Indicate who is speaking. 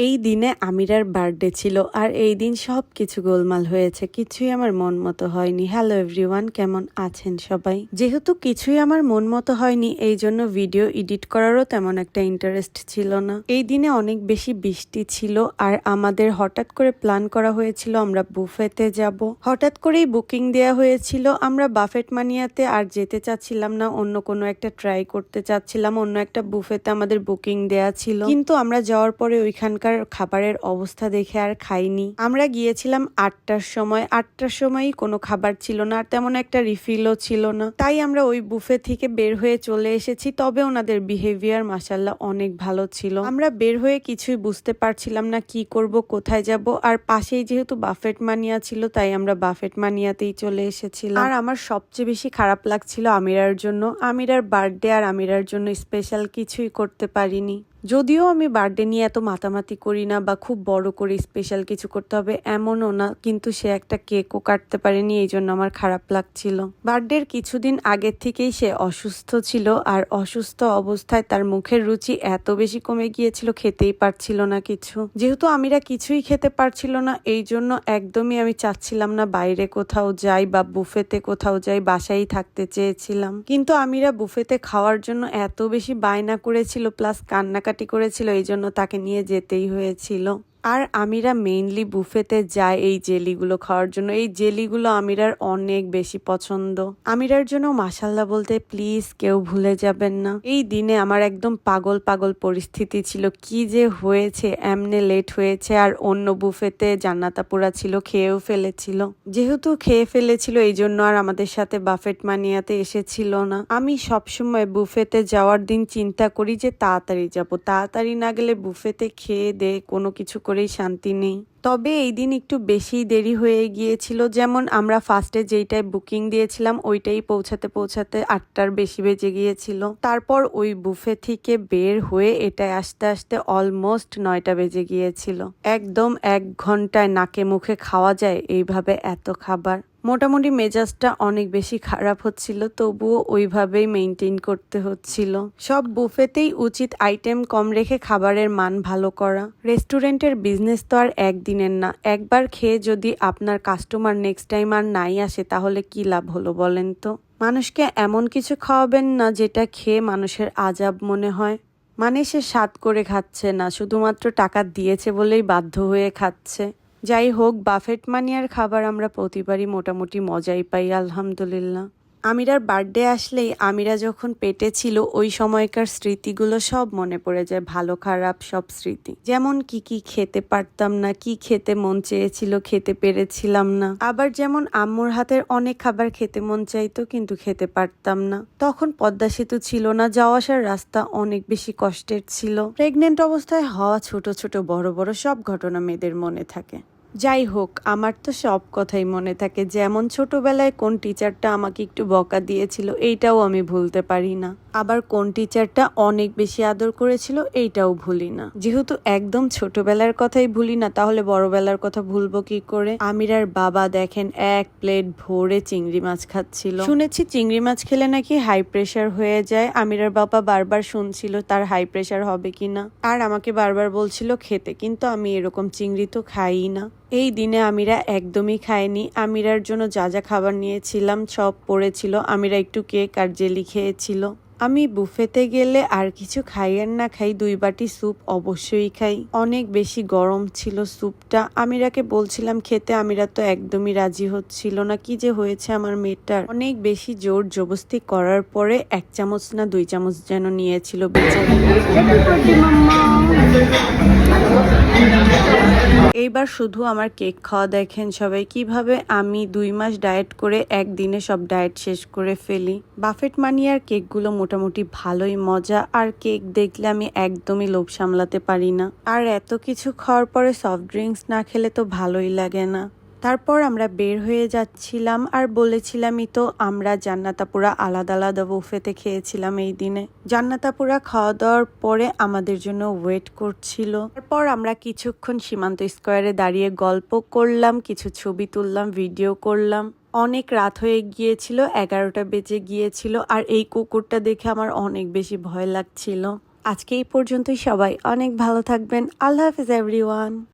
Speaker 1: এই দিনে আমিরার বার্থডে ছিল আর এই দিন সবকিছু গোলমাল হয়েছে, কিছুই আমার মন মতো হয়নি। হ্যালো এভরিওয়ান, কেমন আছেন সবাই? যেহেতু কিছুই আমার মন মতো হয়নি, এই জন্য ভিডিও এডিট করারও তেমন একটা ইন্টারেস্ট ছিল না। এই দিনে অনেক বেশি বৃষ্টি ছিল আর আমাদের হঠাৎ করে প্ল্যান করা হয়েছিল আমরা বুফেতে যাব। হঠাৎ করেই বুকিং দেওয়া হয়েছিল। আমরা বাফেট মানিয়াতে আর যেতে চাচ্ছিলাম না, অন্য কোনো একটা ট্রাই করতে চাচ্ছিলাম। অন্য একটা বুফেতে আমাদের বুকিং দেয়া ছিল, কিন্তু আমরা যাওয়ার পরে ওইখানকার খাবারের অবস্থা দেখে আর খাইনি। আমরা গিয়েছিলাম 8টার সময়, 8টার সময়ই কোনো খাবার ছিল না আর তেমন একটা রিফিলও ছিল না, তাই আমরা ওই বুফে থেকে বের হয়ে চলে এসেছি। তবে ওনাদের বিহেভিয়ার মাশাআল্লাহ অনেক ভালো ছিল। আমরা বের হয়ে কিছুই বুঝতে পারছিলাম না কি করব, কোথায় যাব। আর পাশেই যেহেতু বাফেট মানিয়া ছিল, তাই আমরা বাফেট মানিয়াতেই চলে এসেছিলাম। আর আমার সবচেয়ে বেশি খারাপ লাগছিল আমিরার জন্য। আমিরার বার্থডে আর আমিরার জন্য স্পেশাল কিছুই করতে পারিনি। যদিও আমি বার্থডে নিয়ে এত মাতামাতি করি না বা খুব বড় করে স্পেশাল কিছু করতে হবে এমনও না, কিন্তু সে একটা কেকও কাটতে পারেনি, এই জন্য আমার খারাপ লাগছিল। বার্থডের কিছুদিন আগের থেকেই সে অসুস্থ ছিল আর অসুস্থ অবস্থায় তার মুখের রুচি এত বেশি কমে গিয়েছিল, খেতেই পারছিল না কিছু। যেহেতু আমিরা কিছুই খেতে পারছিল না, এই জন্য একদমই আমি চাচ্ছিলাম না বাইরে কোথাও যাই বা বুফেতে কোথাও যাই, বাসায় থাকতে চেয়েছিলাম। কিন্তু আমিরা বুফেতে খাওয়ার জন্য এত বেশি বায়না করেছিল, প্লাস কান্নাকাটি করেছিল, এই জন্য তাকে নিয়ে যেতেই হয়েছিল। আর আমিরা মেইনলি বুফেতে যায় এই জেলিগুলো খাওয়ার জন্য। এই জেলিগুলো আমিরার অনেক বেশি পছন্দ। আমিরার জন্য মাশাল্লাহ বলতে প্লিজ কেউ ভুলে যাবেন না। এই দিনে আমার একদম পাগল পাগল পরিস্থিতি ছিল, কি যে হয়েছে, এমনে লেট হয়েছে। আর অন্য বুফেতে জান্নাতাপুরা ছিল, খেয়েও ফেলেছিল। যেহেতু খেয়ে ফেলেছিল এই জন্য আর আমাদের সাথে বাফেট মানিয়াতে এসেছিল না। আমি সবসময় বুফেতে যাওয়ার দিন চিন্তা করি যে তাড়াতাড়ি যাব, তাড়াতাড়ি না গেলে বুফেতে খেয়ে দে কোনো কিছু করেই শান্তি নেই। তবে এই দিন একটু বেশি দেরি হয়ে গিয়েছিল। যেমন আমরা ফার্স্টে যেইটাই বুকিং দিয়েছিলাম ওইটাই পৌঁছাতে পৌঁছাতে 8টার বেশি বেজে গিয়েছিল। তারপর ওই বুফে থেকে বের হয়ে এটাই আসতে আসতে অলমোস্ট 9টা বেজে গিয়েছিল। একদম 1 ঘন্টায় নাকে মুখে খাওয়া যায় এইভাবে এত খাবার। মোটামুটি মেজাজটা অনেক বেশি খারাপ হচ্ছিল, তবুও ওইভাবেই মেনটেন করতে হচ্ছিল। সব বুফেতেই উচিত আইটেম কম রেখে খাবারের মান ভালো করা। রেস্টুরেন্টের বিজনেস তো আর একদিনের না। একবার খেয়ে যদি আপনার কাস্টমার নেক্সট টাইম আর নাই আসে, তাহলে কি লাভ হলো বলেন তো? মানুষকে এমন কিছু খাওয়াবেন না যেটা খেয়ে মানুষের আজাব মনে হয়। মানে সে স্বাদ করে খাচ্ছে না, শুধুমাত্র টাকা দিয়েছে বলেই বাধ্য হয়ে খাচ্ছে। যাই হোক, বাফেট মানিয়ার খাবার আমরা প্রতিবারই মোটামুটি মজাই পাই আলহামদুলিল্লাহ। আমিরার বার্থডে আসলেই আমিরা যখন পেটে ছিল ওই সময়কার স্মৃতিগুলো সব মনে পড়ে যায়, ভালো খারাপ সব স্মৃতি। যেমন কি কি খেতে পারতাম না, কি খেতে মন চেয়েছিল খেতে পেরেছিলাম না। আবার যেমন আম্মুর হাতের অনেক খাবার খেতে মন চাইতো কিন্তু খেতে পারতাম না। তখন পদ্মা সেতু ছিল না, যাওয়া আসার রাস্তা অনেক বেশি কষ্টের ছিল। প্রেগনেন্ট অবস্থায় হওয়া ছোট ছোট বড় বড় সব ঘটনা মেয়েদের মনে থাকে। যাই হোক, আমার তো সব কথাই মনে থাকে। যেমন ছোটবেলায় কোন টিচারটা আমাকে একটু বকা দিয়েছিল, এইটাও আমি ভুলতে পারি না। আবার কোন টিচারটা অনেক বেশি আদর করেছিল, এইটাও ভুলি না। যেহেতু একদম ছোটবেলার কথাই ভুলি না, তাহলে বড়বেলার কথা ভুলবো কি করে? আমিরার বাবা দেখেন 1 প্লেট ভরে চিংড়ি মাছ খাচ্ছিল। শুনেছি চিংড়ি মাছ খেলে নাকি হাই প্রেশার হয়ে যায়। আমিরার বাবা বারবার শুনছিল তার হাই প্রেশার হবে কিনা, আর আমাকে বারবার বলছিল খেতে, কিন্তু আমি এরকম চিংড়ি তো খাই না। এই দিনে আমিরা একদমই খায়নি। আমিরার জন্য যা যা খাবার নিয়েছিলাম সব পড়েছিল। আমিরা একটু কেক আর জেলি খেয়েছিল। আমি বুফেতে গেলে আর কিছু খাই আর না খাই, 2 বাটি স্যুপ অবশ্যই খাই। অনেক বেশি গরম ছিল স্যুপটা। আমিরাকে বলছিলাম খেতে, আমিরা তো একদমই রাজি হচ্ছিল না। কি যে হয়েছে আমার মেয়েটার। অনেক বেশি জোর জবরদস্তি করার পরে 1 চামচ না 2 চামচ যেন নিয়েছিল বেচারি। এইবার শুধু আমার কেক খাওয়া দেখেন সবাই, কিভাবে আমি 2 মাস ডায়েট করে একদিনে সব ডায়েট শেষ করে ফেলি। বাফেট মানিয়ার কেকগুলো মোটামুটি ভালোই মজা, আর কেক দেখলে আমি একদমই লোভ সামলাতে পারি না। আর এত কিছু খাওয়ার পরে সফট ড্রিঙ্কস না খেলে তো ভালোই লাগে না। তারপর আমরা বের হয়ে যাচ্ছিলাম, আর বলেছিলামই তো আমরা জান্নাতাপুরা আলাদা আলাদা বুফেতে খেয়েছিলাম এই দিনে। জান্নাতাপুরা খাওয়া দাওয়ার পরে আমাদের জন্য ওয়েট করছিল। তারপর আমরা কিছুক্ষণ সীমান্ত স্কোয়ারে দাঁড়িয়ে গল্প করলাম, কিছু ছবি তুললাম, ভিডিও করলাম। অনেক রাত হয়ে গিয়েছিল, 11টা বেজে গিয়েছিল। আর এই কুকুরটা দেখে আমার অনেক বেশি ভয় লাগছিল। আজকে এই পর্যন্তই, সবাই অনেক ভালো থাকবেন। আল্লাহ হাফিজ এভরিওয়ান।